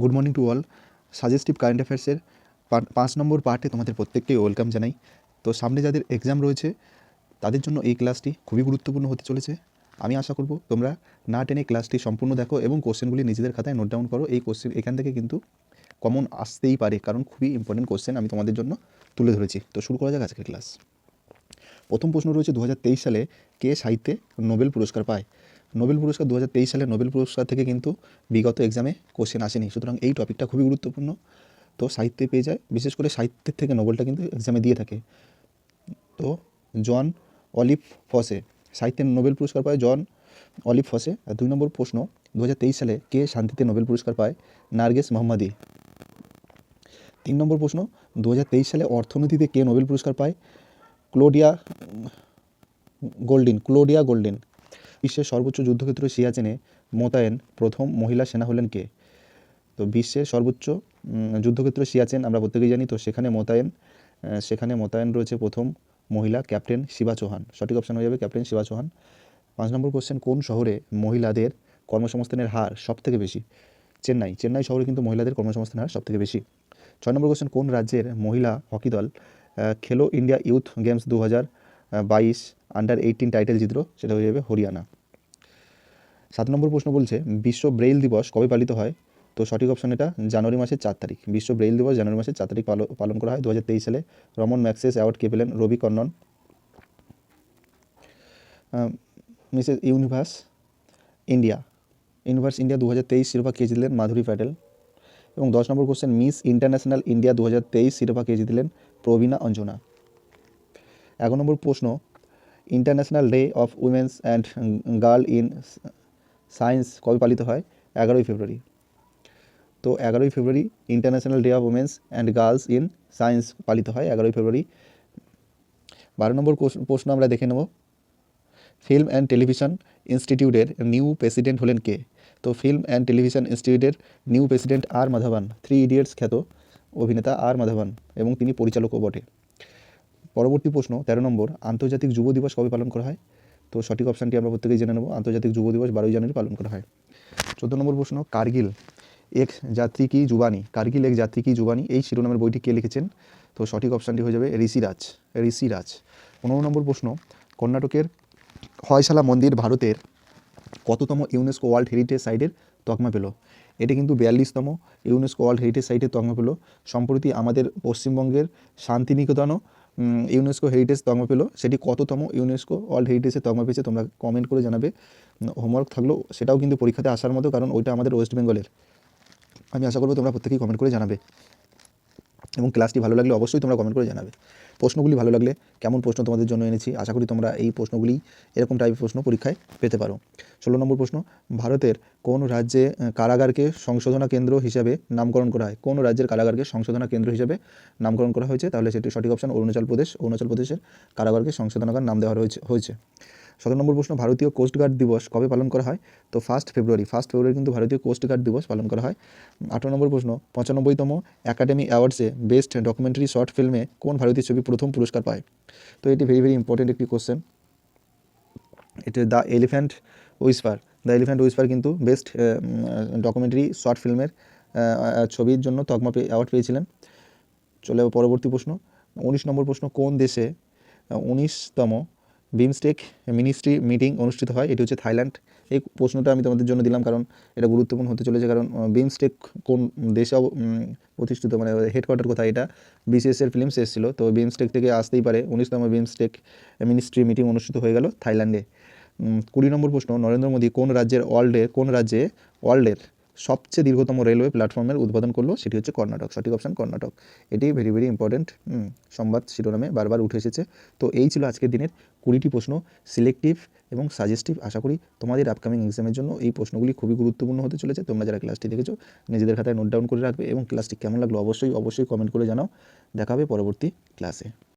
Good morning to all. Suggestive current অ্যাফেয়ার্সের 5 নম্বর পার্টে তোমাদের প্রত্যেককেই ওয়েলকাম জানাই। তো সামনে যাদের এক্সাম রয়েছে তাদের জন্য এই ক্লাসটি খুবই গুরুত্বপূর্ণ হতে চলেছে। আমি আশা করব তোমরা না টেনে ক্লাসটি সম্পূর্ণ দেখো এবং কোশ্চেনগুলি নিজেদের খাতায় নোট ডাউন করো। এই কোশ্চেন এখান থেকে কিন্তু কমন আসতেই পারে, কারণ খুবই ইম্পর্টেন্ট কোশ্চেন আমি তোমাদের জন্য তুলে ধরেছি। তো শুরু করা যাক আজকের ক্লাস। প্রথম প্রশ্ন রয়েছে 2023 সালে কে সাহিত্যে নোবেল পুরস্কার পায়? নোবেল পুরস্কার 2023 সালে নোবেল পুরস্কার থেকে কিন্তু বিগত এক্সামে কোশ্চেন আসেনি, সুতরাং এই টপিকটা খুবই গুরুত্বপূর্ণ। তো সাহিত্যে পেয়ে যায়, বিশেষ করে সাহিত্যের থেকে নোবেলটা কিন্তু এক্সামে দিয়ে থাকে। তো জন অলিভ ফসে সাহিত্যের নোবেল পুরস্কার পায় জন অলিভ ফসে। আর 2 নম্বর প্রশ্ন, 2023 সালে কে শান্তিতে নোবেল পুরস্কার পায়? নার্গেস মোহাম্মদী। 3 নম্বর প্রশ্ন, 2023 সালে অর্থনীতিতে কে নোবেল পুরস্কার পায়? Claudia golden. বিশ্বের সর্বোচ্চ যুদ্ধক্ষেত্র সিয়াচেনে মোতায়েন প্রথম মহিলা সেনা হলেন কে? তো বিশ্বের সর্বোচ্চ যুদ্ধক্ষেত্র সিয়াচেন আমরা প্রত্যেকেই জানি। তো সেখানে মোতায়েন রয়েছে প্রথম মহিলা ক্যাপ্টেন শিবা চৌহান। সঠিক অপশান হয়ে যাবে ক্যাপ্টেন শিবা চৌহান। 5 নম্বর কোশ্চেন, কোন শহরে মহিলাদের কর্মসংস্থানের হার সবথেকে বেশি? চেন্নাই শহরে কিন্তু মহিলাদের কর্মসংস্থানের হার সবথেকে বেশি। 6 নম্বর কোশ্চেন, কোন রাজ্যের মহিলা হকি দল খেলো India youth games 2022 under 18 title জিতল? সেটা হয়ে যাবে হরিয়ানা। 7 নম্বর প্রশ্ন বলছে, বিশ্ব ব্রেইল দিবস কবে পালিত হয়? তো সঠিক অপশন এটা জানুয়ারি মাসের 4 তারিখ। বিশ্ব ব্রেইল দিবস জানুয়ারি মাসের 4 তারিখ পালন করা হয় 2023 সালে। রমন ম্যাগসেস অ্যাওয়ার্ড কে পেলেন? Ravi Kannan. Mrs Universe India 2023 শিরোপা কে জিতলেন? মাধুরী প্যাটেল। এবং 10 নম্বর কোশ্চেন, মিস ইন্টারন্যাশনাল ইন্ডিয়া 2023 শিরোপা কে জিতলেন? প্রবীণা অঞ্জনা। 11 নম্বর প্রশ্ন, International Day of Women's and girl in science কবে পালিত হয়? 11ই ফেব্রুয়ারি। তো 11ই ফেব্রুয়ারি International Day of Women's and girls in science পালিত হয় 11ই ফেব্রুয়ারি। 12 নম্বর প্রশ্ন আমরা দেখে নেব, ফিল্ম অ্যান্ড টেলিভিশন ইনস্টিটিউটের নিউ প্রেসিডেন্ট হলেন কে? তো ফিল্ম অ্যান্ড টেলিভিশন ইনস্টিটিউটের নিউ প্রেসিডেন্ট আর মাধবন, 3 ইডিয়টস খ্যাত অভিনেতা আর মাধবন, এবং তিনি পরিচালকও বটে। পরবর্তী প্রশ্ন 13 নম্বর, আন্তর্জাতিক যুব দিবস কবে পালন করা হয়? তো সঠিক অপশানটি আমরা প্রত্যেকেই জেনে নেব, আন্তর্জাতিক যুব দিবস 12ই জানুয়ারি পালন করা হয়। 14 নম্বর প্রশ্ন, কার্গিল এক যাত্রী কি জুবানি এই শিরোনামের বইটি কে লিখেছেন? তো সঠিক অপশানটি হয়ে যাবে ঋষিরাজ। 15 নম্বর প্রশ্ন, কর্ণাটকের হয়শালা মন্দির ভারতের কততম ইউনেস্কো ওয়ার্ল্ড হেরিটেজ সাইটের তকমা পেল? এটি কিন্তু 42তম ইউনেস্কো ওয়ার্ল্ড হেরিটেজ সাইটের তকমা পেল। সম্প্রতি আমাদের পশ্চিমবঙ্গের শান্তিনিকেতনও ইউনেস্কো হেরিটেজ তকমা পেল। সেটি কততম ইউনেস্কো ওয়ার্ল্ড হেরিটেজের তকমা পেয়েছে তোমরা কমেন্ট করে জানাবে। হোমওয়ার্ক থাকলো, সেটাও কিন্তু পরীক্ষাতে আসার মতো, কারণ ওইটা আমাদের ওয়েস্ট বেঙ্গলের। আমি আশা করবো তোমরা প্রত্যেকেই কমেন্ট করে জানাবে, এবং ক্লাসটি ভালো লাগলে অবশ্যই তোমরা কমেন্ট করে জানাবে। প্রশ্নগুলি ভালো লাগলে কেমন প্রশ্ন তোমাদের জন্য এনেছি, আশা করি তোমরা এই প্রশ্নগুলি এরকম টাইপের প্রশ্ন পরীক্ষায় পেতে পারো। 16 নম্বর প্রশ্ন, ভারতের কোন রাজ্যে কারাগারকে সংশোধনা কেন্দ্র হিসাবে নামকরণ করা হয়? কোন রাজ্যের কারাগারকে সংশোধনা কেন্দ্র হিসাবে নামকরণ করা হয়েছে? তাহলে সেটি সঠিক অপশান অরুণাচল প্রদেশের কারাগারকে সংশোধনাগার নাম দেওয়া হয়েছে। 17 নম্বর প্রশ্ন, ভারতীয় কোস্টগার্ড দিবস কবে পালন করা হয়? তো 1 ফেব্রুয়ারি কিন্তু ভারতীয় কোস্টগার্ড দিবস পালন করা হয়। 18 নম্বর প্রশ্ন, 95তম একাডেমি অ্যাওয়ার্ডসে বেস্ট ডকুমেন্টারি শর্ট ফিল্মে কোন ভারতীয় ছবি প্রথম পুরস্কার পায়? তো এটি ভেরি ইম্পর্টেন্ট একটি কোশ্চেন। এটি দ্য এলিফ্যান্ট উইসপার কিন্তু বেস্ট ডকুমেন্টারি শর্ট ফিল্মের ছবির জন্য তকমা অ্যাওয়ার্ড পেয়েছিলেন। চলে পরবর্তী প্রশ্ন, 19 নম্বর প্রশ্ন, কোন দেশে 19তম বিমস্টেক মিনিস্ট্রি মিটিং অনুষ্ঠিত হয়? এটি হচ্ছে থাইল্যান্ড। এই প্রশ্নটা আমি তোমাদের জন্য দিলাম কারণ এটা গুরুত্বপূর্ণ হতে চলেছে, কারণ বিমস্টেক কোন দেশে প্রতিষ্ঠিত, মানে হেডকোয়ার্টার কোথায়, এটা বিসিএসের ফিল্মস এসেছিলো। তো বিমস্টেক থেকে আসতেই পারে 19তম বিমস্টেক মিনিস্ট্রি মিটিং অনুষ্ঠিত হয়ে গেল থাইল্যান্ডে। 20 নম্বর প্রশ্ন, নরেন্দ্র মোদী কোন রাজ্যে ওয়ার্ল্ডের সবচেয়ে দীর্ঘতম রেলওয়ে প্ল্যাটফর্মের উদ্বোধন করলো? সেটি হচ্ছে কর্ণাটক। সঠিক অপশান কর্ণাটক। এটি ভেরি ইম্পর্টেন্ট সংবাদ শিরোনামে বারবার উঠে এসেছে। তো এই ছিল আজকের দিনের 20টি প্রশ্ন, সিলেক্টিভ এবং সাজেস্টিভ। আশা করি তোমাদের আপকামিং এক্সামের জন্য এই প্রশ্নগুলি খুবই গুরুত্বপূর্ণ হতে চলেছে। তোমরা যারা ক্লাসটি দেখেছো নিজেদের খাতায় নোট ডাউন করে রাখবে, এবং ক্লাসটি কেমন লাগলো অবশ্যই কমেন্ট করে জানাও। দেখা হবে পরবর্তী ক্লাসে।